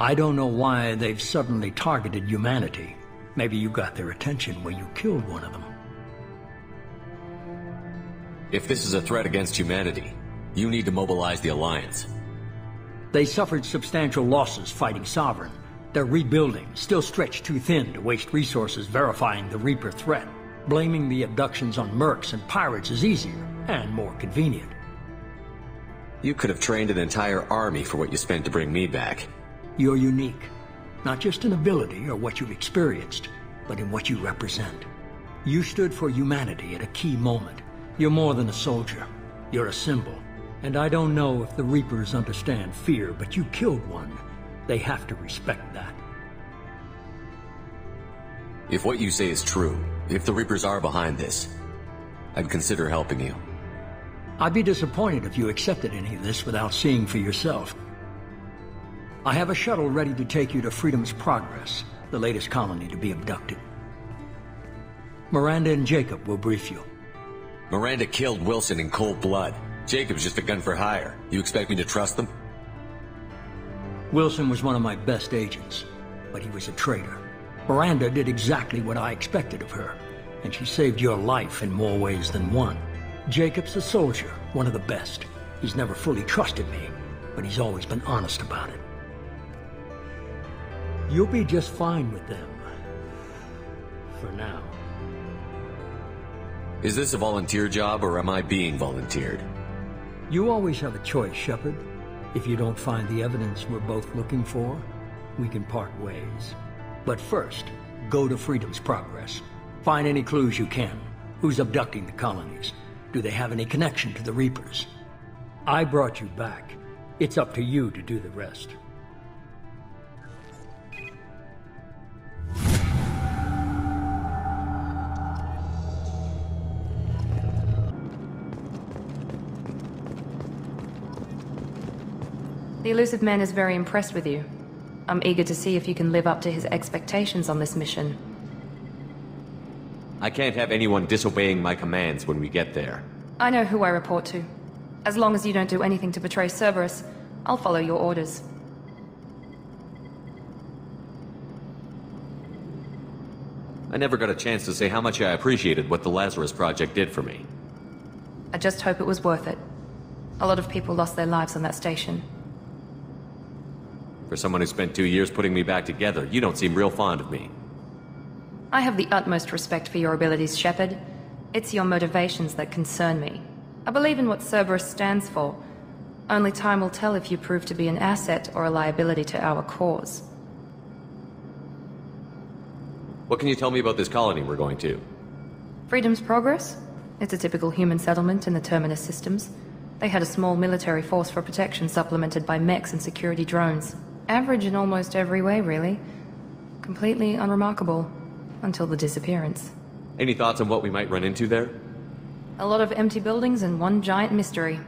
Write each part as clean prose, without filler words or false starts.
I don't know why they've suddenly targeted humanity. Maybe you got their attention when you killed one of them. If this is a threat against humanity, you need to mobilize the Alliance. They suffered substantial losses fighting Sovereign. They're rebuilding, still stretched too thin to waste resources verifying the Reaper threat. Blaming the abductions on mercs and pirates is easier and more convenient. You could have trained an entire army for what you spent to bring me back. You're unique, not just in ability or what you've experienced, but in what you represent. You stood for humanity at a key moment. You're more than a soldier. You're a symbol. And I don't know if the Reapers understand fear, but you killed one. They have to respect that. If what you say is true, if the Reapers are behind this, I'd consider helping you. I'd be disappointed if you accepted any of this without seeing for yourself. I have a shuttle ready to take you to Freedom's Progress, the latest colony to be abducted. Miranda and Jacob will brief you. Miranda killed Wilson in cold blood. Jacob's just a gun for hire. You expect me to trust them? Wilson was one of my best agents, but he was a traitor. Miranda did exactly what I expected of her, and she saved your life in more ways than one. Jacob's a soldier, one of the best. He's never fully trusted me, but he's always been honest about it. You'll be just fine with them. For now. Is this a volunteer job, or am I being volunteered? You always have a choice, Shepard. If you don't find the evidence we're both looking for, we can part ways. But first, go to Freedom's Progress. Find any clues you can. Who's abducting the colonies? Do they have any connection to the Reapers? I brought you back. It's up to you to do the rest. The Illusive Man is very impressed with you. I'm eager to see if you can live up to his expectations on this mission. I can't have anyone disobeying my commands when we get there. I know who I report to. As long as you don't do anything to betray Cerberus, I'll follow your orders. I never got a chance to say how much I appreciated what the Lazarus Project did for me. I just hope it was worth it. A lot of people lost their lives on that station. For someone who spent 2 years putting me back together, you don't seem real fond of me. I have the utmost respect for your abilities, Shepard. It's your motivations that concern me. I believe in what Cerberus stands for. Only time will tell if you prove to be an asset or a liability to our cause. What can you tell me about this colony we're going to? Freedom's Progress? It's a typical human settlement in the Terminus systems. They had a small military force for protection supplemented by mechs and security drones. Average in almost every way, really. Completely unremarkable. Until the disappearance. Any thoughts on what we might run into there? A lot of empty buildings and one giant mystery.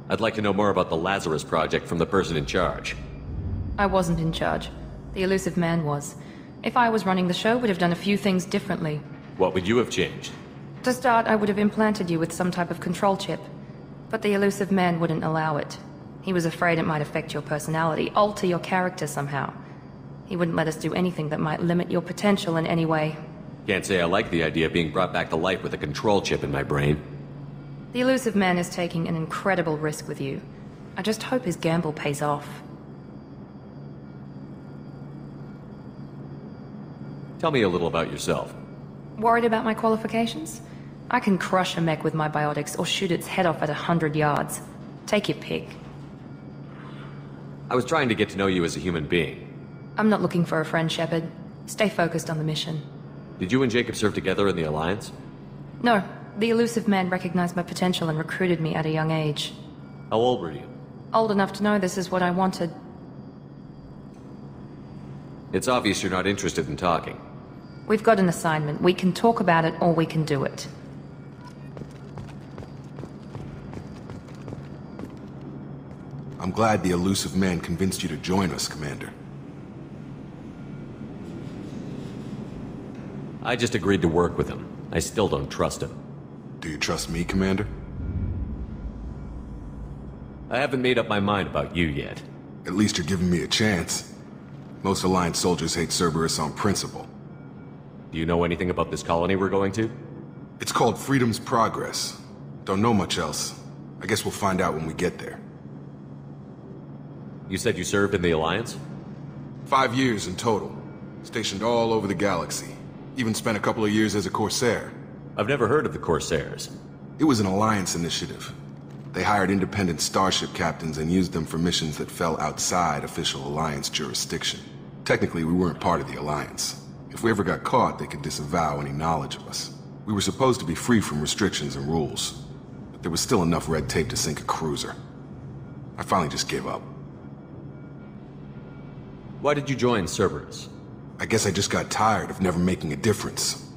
I'd like to know more about the Lazarus Project from the person in charge. I wasn't in charge. The Illusive Man was. If I was running the show, would have done a few things differently. What would you have changed? To start, I would have implanted you with some type of control chip. But the Illusive Man wouldn't allow it. He was afraid it might affect your personality, alter your character somehow. He wouldn't let us do anything that might limit your potential in any way. Can't say I like the idea of being brought back to life with a control chip in my brain. The Illusive Man is taking an incredible risk with you. I just hope his gamble pays off. Tell me a little about yourself. Worried about my qualifications? I can crush a mech with my biotics or shoot its head off at 100 yards. Take your pick. I was trying to get to know you as a human being. I'm not looking for a friend, Shepard. Stay focused on the mission. Did you and Jacob serve together in the Alliance? No. The Illusive Man recognized my potential and recruited me at a young age. How old were you? Old enough to know this is what I wanted. It's obvious you're not interested in talking. We've got an assignment. We can talk about it or we can do it. I'm glad the Illusive Man convinced you to join us, Commander. I just agreed to work with him. I still don't trust him. Do you trust me, Commander? I haven't made up my mind about you yet. At least you're giving me a chance. Most Alliance soldiers hate Cerberus on principle. Do you know anything about this colony we're going to? It's called Freedom's Progress. Don't know much else. I guess we'll find out when we get there. You said you served in the Alliance? 5 years in total. Stationed all over the galaxy. Even spent a couple of years as a Corsair. I've never heard of the Corsairs. It was an Alliance initiative. They hired independent starship captains and used them for missions that fell outside official Alliance jurisdiction. Technically, we weren't part of the Alliance. If we ever got caught, they could disavow any knowledge of us. We were supposed to be free from restrictions and rules, but there was still enough red tape to sink a cruiser. I finally just gave up. Why did you join Cerberus? I guess I just got tired of never making a difference.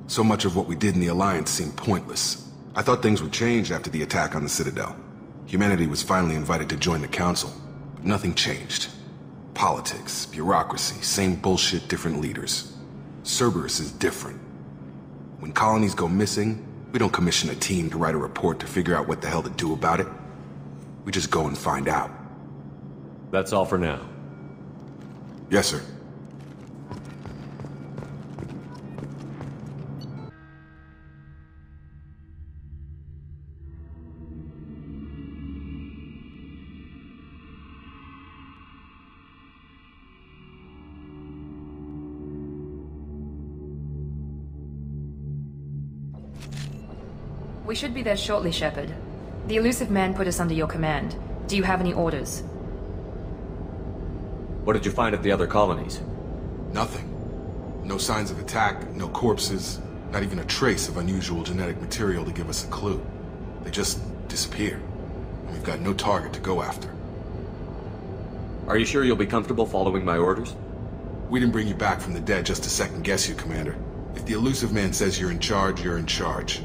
So much of what we did in the Alliance seemed pointless. I thought things would change after the attack on the Citadel. Humanity was finally invited to join the Council, but nothing changed. Politics, bureaucracy, same bullshit, different leaders. Cerberus is different. When colonies go missing, we don't commission a team to write a report to figure out what the hell to do about it. We just go and find out. That's all for now. Yes, sir. We should be there shortly, Shepard. The Illusive Man put us under your command. Do you have any orders? What did you find at the other colonies? Nothing. No signs of attack, no corpses, not even a trace of unusual genetic material to give us a clue. They just disappear, and we've got no target to go after. Are you sure you'll be comfortable following my orders? We didn't bring you back from the dead just to second-guess you, Commander. If the Illusive Man says you're in charge, you're in charge.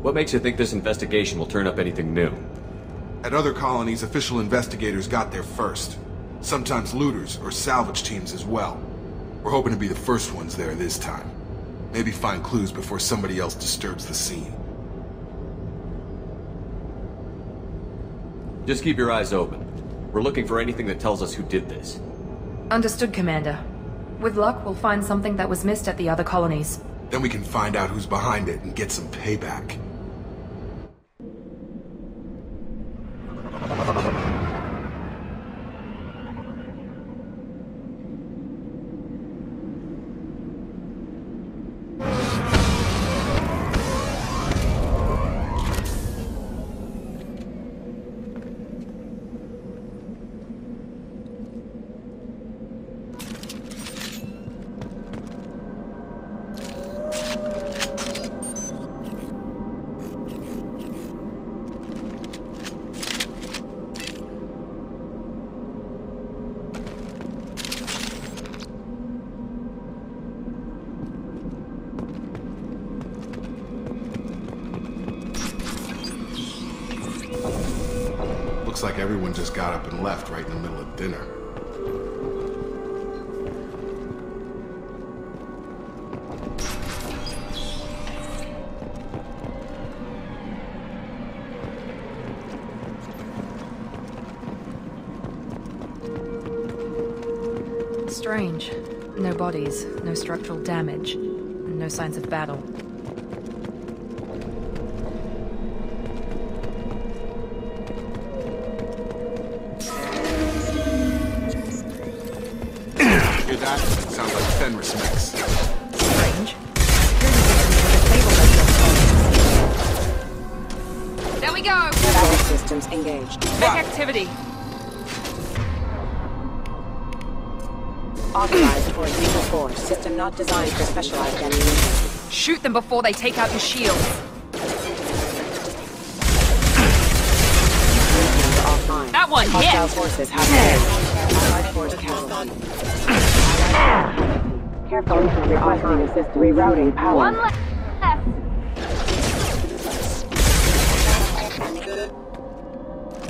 What makes you think this investigation will turn up anything new? At other colonies, official investigators got there first. Sometimes looters or salvage teams as well. We're hoping to be the first ones there this time. Maybe find clues before somebody else disturbs the scene. Just keep your eyes open. We're looking for anything that tells us who did this. Understood, Commander. With luck, we'll find something that was missed at the other colonies. Then we can find out who's behind it and get some payback. Looks like everyone just got up and left right in the middle of dinner. Strange. No bodies, no structural damage, and no signs of battle. Hear that? Sounds like Fenris mix. Strange. There we go! Battle systems engaged. Big activity. Authorized for lethal force. System not designed for specialized ammunition. Shoot them before they take out your shields. Offline. That one, Hostile yes! forces have engaged. Allied force casualty. Careful. Requesting assistance. Rerouting power. One left.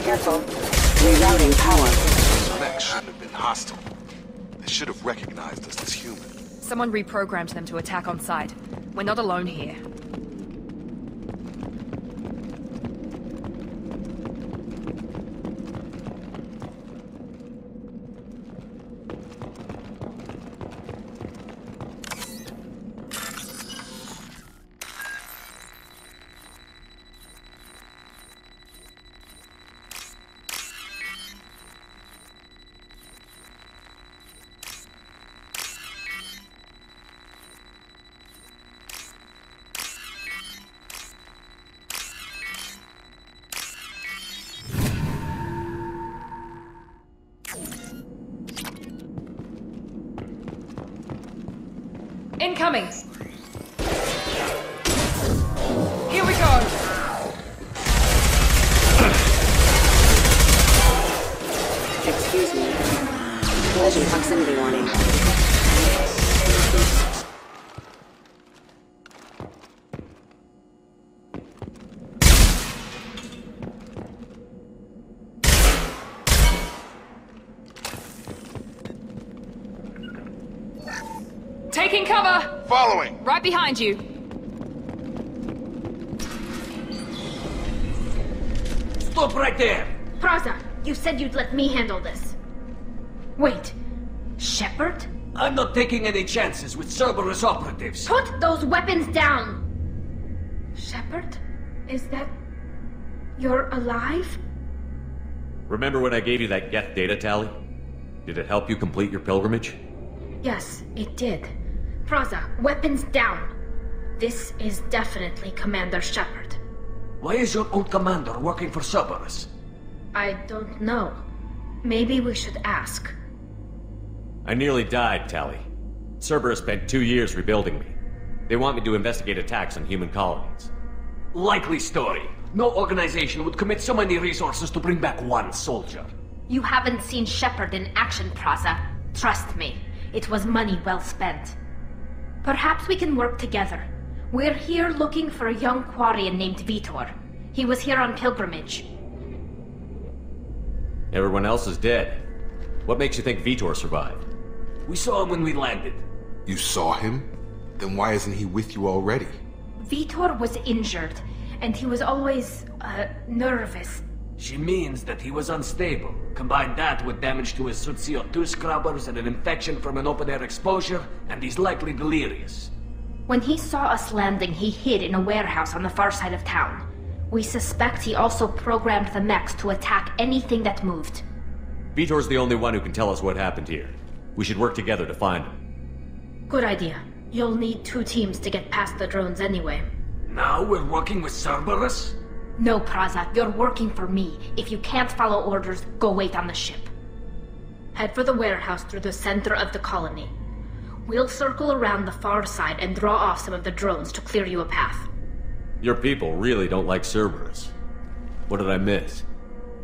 Careful. Rerouting power. Mech shouldn't have been hostile. They should have recognized us as human. Someone reprogrammed them to attack on sight. We're not alone here. Incoming! Here we go! Excuse me. Collision proximity warning. Taking cover! Following! Right behind you. Stop right there! Praza, you said you'd let me handle this. Wait. Shepard? I'm not taking any chances with Cerberus operatives. Put those weapons down! Shepard? Is that... You're alive? Remember when I gave you that Geth data tally? Did it help you complete your pilgrimage? Yes, it did. Praza, weapons down! This is definitely Commander Shepard. Why is your old commander working for Cerberus? I don't know. Maybe we should ask. I nearly died, Tally. Cerberus spent 2 years rebuilding me. They want me to investigate attacks on human colonies. Likely story. No organization would commit so many resources to bring back one soldier. You haven't seen Shepard in action, Praza. Trust me, it was money well spent. Perhaps we can work together. We're here looking for a young Quarian named Vitor. He was here on pilgrimage. Everyone else is dead. What makes you think Vitor survived? We saw him when we landed. You saw him? Then why isn't he with you already? Vitor was injured, and he was always, nervous. She means that he was unstable. Combine that with damage to his suit CO2 scrubbers and an infection from an open-air exposure, and he's likely delirious. When he saw us landing, he hid in a warehouse on the far side of town. We suspect he also programmed the mechs to attack anything that moved. Vitor's the only one who can tell us what happened here. We should work together to find him. Good idea. You'll need 2 teams to get past the drones anyway. Now we're working with Cerberus? No, Praza, you're working for me. If you can't follow orders, go wait on the ship. Head for the warehouse through the center of the colony. We'll circle around the far side and draw off some of the drones to clear you a path. Your people really don't like Cerberus. What did I miss?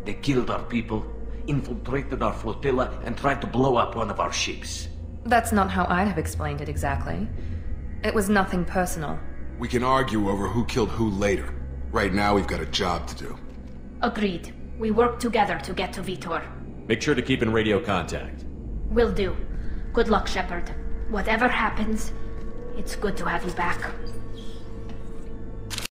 They killed our people, infiltrated our flotilla, and tried to blow up one of our ships. That's not how I'd have explained it exactly. It was nothing personal. We can argue over who killed who later. Right now, we've got a job to do. Agreed. We work together to get to Vitor. Make sure to keep in radio contact. Will do. Good luck, Shepard. Whatever happens, it's good to have you back.